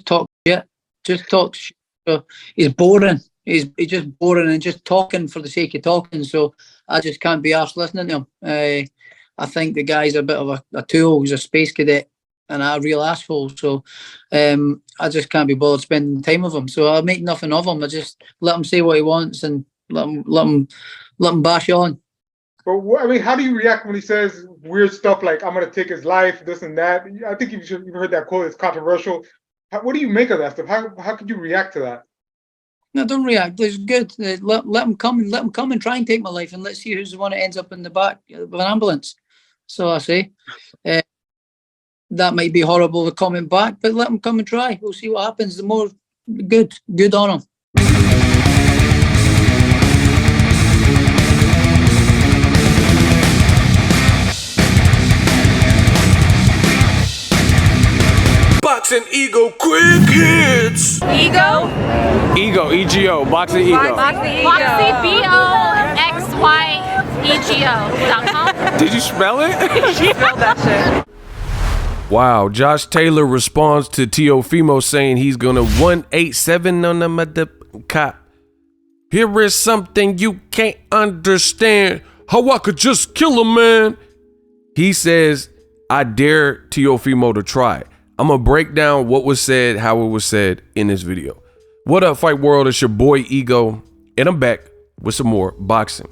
talk shit. Just talk shit. So he's boring. He's just boring and just talking for the sake of talking. So I just can't be arsed listening to him. I think the guy's a bit of a tool. He's a space cadet and a real asshole. So I just can't be bothered spending time with him. So I make nothing of him. I just let him say what he wants and let him bash on. But I mean, how do you react when he says weird stuff like "I'm gonna take his life," this and that? I think you've heard that quote. It's controversial. What do you make of that stuff? How could you react to that? No, don't react. It's good. Let him come and try and take my life, and let's see who's the one that ends up in the back of an ambulance. So I say, that might be horrible to comment back, but let him come and try. We'll see what happens. The more good on him. Boxing Ego quick hits. Ego, EGO, Boxing Ego. Boxing BOXYEGO.com. Did you spell it? She spelled that shit. Wow, Josh Taylor responds to Teofimo saying he's gonna 187 on the mother cop. Here is something you can't understand. How I could just kill a man. He says, I dare Teofimo to try. I'm gonna break down what was said, how it was said in this video. What up, Fight World? It's your boy Ego, and I'm back with some more boxing.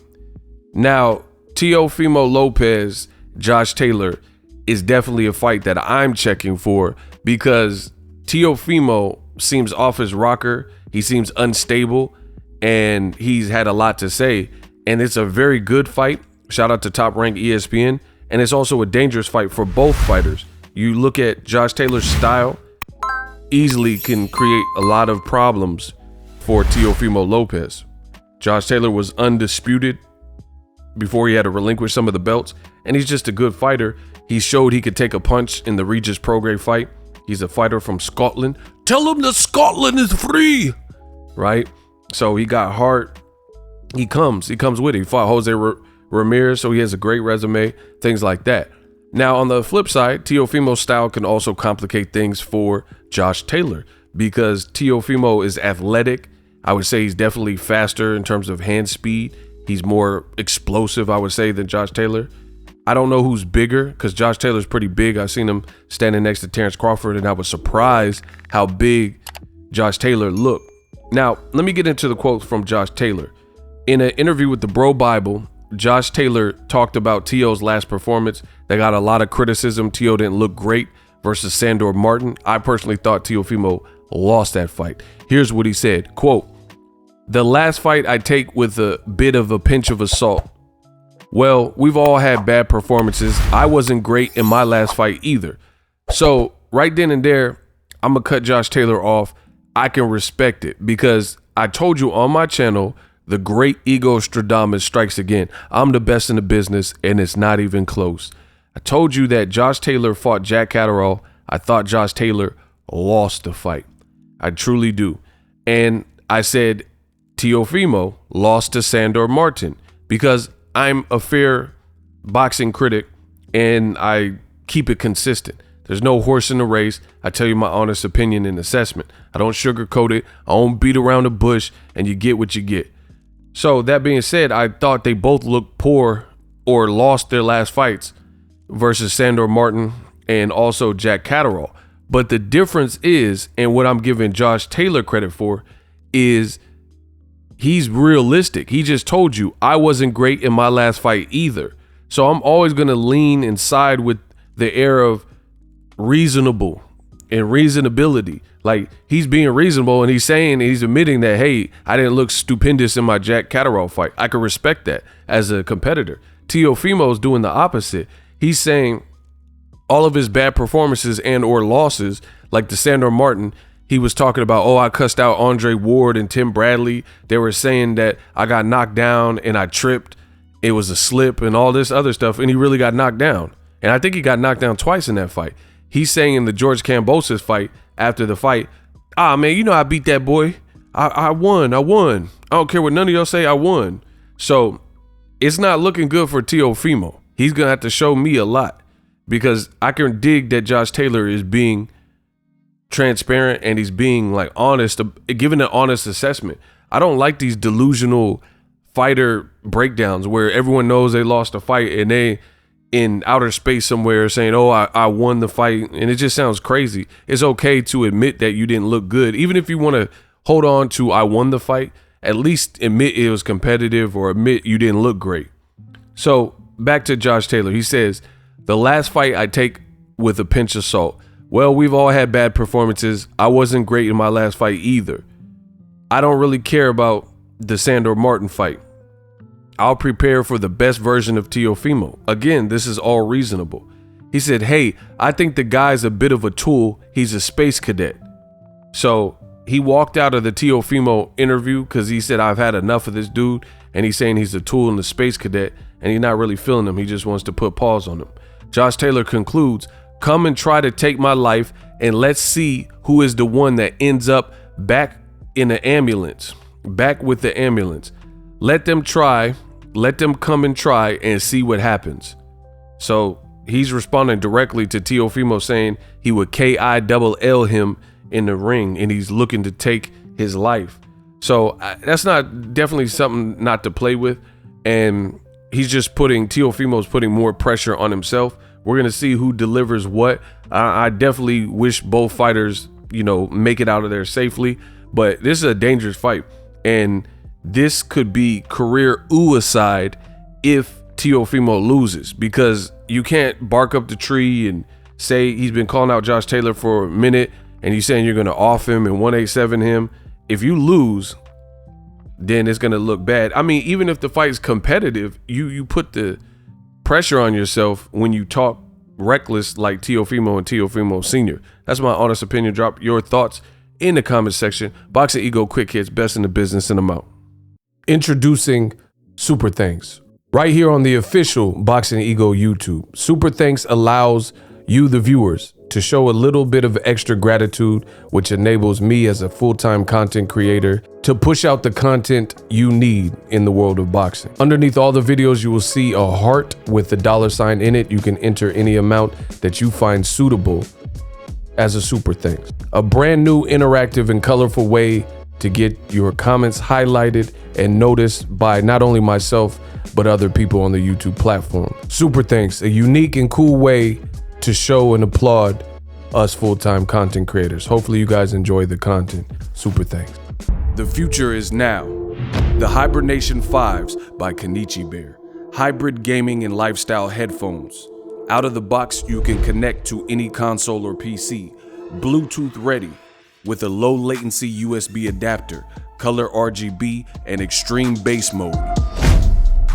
Now, Teofimo Lopez, Josh Taylor is definitely a fight that I'm checking for because Teofimo seems off his rocker. He seems unstable, and he's had a lot to say. And it's a very good fight. Shout out to Top Rank ESPN. And it's also a dangerous fight for both fighters. You look at Josh Taylor's style, easily can create a lot of problems for Teofimo Lopez. Josh Taylor was undisputed before he had to relinquish some of the belts, and he's just a good fighter. He showed he could take a punch in the Regis Prograis fight. He's a fighter from Scotland. Tell him that Scotland is free, right? So he got heart. He comes with it. He fought Jose Ramirez, so he has a great resume, things like that. Now, on the flip side, Teofimo's style can also complicate things for Josh Taylor because Teofimo is athletic. I would say he's definitely faster in terms of hand speed. He's more explosive, I would say, than Josh Taylor. I don't know who's bigger because Josh Taylor's pretty big. I've seen him standing next to Terrence Crawford, and I was surprised how big Josh Taylor looked. Now, let me get into the quote from Josh Taylor. In an interview with the Bro Bible, Josh Taylor talked about Teo's last performance. They got a lot of criticism. Teo didn't look great versus Sandor Martin. I personally thought Teofimo lost that fight. Here's what he said, quote, "The last fight I take with a bit of a pinch of salt. Well, we've all had bad performances. I wasn't great in my last fight either. So right then and there, I'm going to cut Josh Taylor off. I can respect it because I told you on my channel, the great Ego Stradamus strikes again. I'm the best in the business, and it's not even close. I told you that Josh Taylor fought Jack Catterall. I thought Josh Taylor lost the fight. I truly do. And I said Teofimo lost to Sandor Martin because I'm a fair boxing critic, and I keep it consistent. There's no horse in the race. I tell you my honest opinion and assessment. I don't sugarcoat it. I don't beat around the bush, and you get what you get. So that being said, I thought they both looked poor or lost their last fights versus Sandor Martin and also Jack Catterall. But the difference is, and what I'm giving Josh Taylor credit for, is he's realistic. He just told you I wasn't great in my last fight either. So I'm always going to lean and side with the air of reasonable and reasonability. Like, he's being reasonable, and he's saying, he's admitting that, hey, I didn't look stupendous in my Jack Catterall fight. I could respect that as a competitor. Teofimo's doing the opposite. He's saying all of his bad performances and or losses, like the Sandor Martin, he was talking about, oh, I cussed out Andre Ward and Tim Bradley. They were saying that I got knocked down and I tripped. It was a slip and all this other stuff, and he really got knocked down. And I think he got knocked down twice in that fight. He's saying in the George Kambosos fight, after the fight, man, you know I beat that boy. I won. I don't care what none of y'all say, I won. So it's not looking good for Teofimo. He's going to have to show me a lot because I can dig that Josh Taylor is being transparent and he's being like honest, giving an honest assessment. I don't like these delusional fighter breakdowns where everyone knows they lost a fight and they in outer space somewhere saying, oh, I won the fight. And it just sounds crazy. It's okay to admit that you didn't look good. Even if you want to hold on to I won the fight, at least admit it was competitive or admit you didn't look great. So back to Josh Taylor. He says, the last fight I take with a pinch of salt. Well, we've all had bad performances. I wasn't great in my last fight either. I don't really care about the Sandor Martin fight. I'll prepare for the best version of Teofimo. Again, this is all reasonable. He said, hey, I think the guy's a bit of a tool. He's a space cadet. So he walked out of the Teofimo interview because he said, I've had enough of this dude. And he's saying he's a tool in the space cadet and he's not really feeling him. He just wants to put pause on him. Josh Taylor concludes, come and try to take my life and let's see who is the one that ends up back in the ambulance, back with the ambulance. Let them come and try and see what happens. So he's responding directly to Teofimo saying he would KILL him in the ring and he's looking to take his life. So that's not definitely something not to play with. And he's just Teofimo's putting more pressure on himself. We're going to see who delivers what. I definitely wish both fighters, make it out of there safely. But this is a dangerous fight. And this could be career suicide if Teofimo loses, because you can't bark up the tree and say he's been calling out Josh Taylor for a minute and you're saying you're going to off him and 187 him. If you lose, then it's going to look bad. I mean, even if the fight's competitive, you put the pressure on yourself when you talk reckless like Teofimo and Teofimo Sr. That's my honest opinion. Drop your thoughts in the comment section. Boxing Ego Quick Hits, best in the business, and I'm out. Introducing Super Thanks right here on the official Boxing Ego YouTube. Super Thanks allows you, the viewers, to show a little bit of extra gratitude, which enables me as a full-time content creator to push out the content you need in the world of boxing. Underneath all the videos, you will see a heart with the $sign in it. You can enter any amount that you find suitable as a super thanks. A brand new interactive and colorful way to get your comments highlighted and noticed by not only myself, but other people on the YouTube platform. Super thanks, a unique and cool way to show and applaud us full-time content creators. Hopefully you guys enjoy the content. Super thanks. The future is now. The Hibernation 5s by Kenichi Bear. Hybrid gaming and lifestyle headphones. Out of the box, you can connect to any console or PC. Bluetooth ready with a low latency USB adapter, color RGB, and extreme bass mode.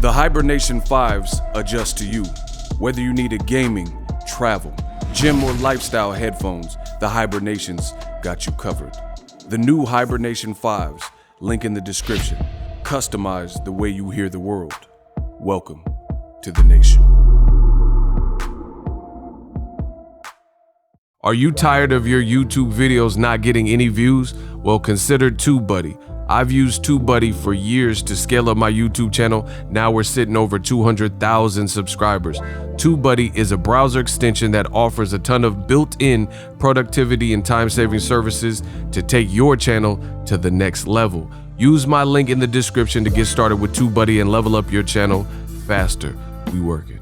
The Hibernation 5s adjust to you. Whether you need a gaming, travel, gym, or lifestyle headphones, the Hibernations got you covered. The new Hibernation 5s, link in the description. Customize the way you hear the world. Welcome to the nation. Are you tired of your YouTube videos not getting any views? Well, consider TubeBuddy. I've used TubeBuddy for years to scale up my YouTube channel. Now we're sitting over 200,000 subscribers. TubeBuddy is a browser extension that offers a ton of built-in productivity and time-saving services to take your channel to the next level. Use my link in the description to get started with TubeBuddy and level up your channel faster. We working.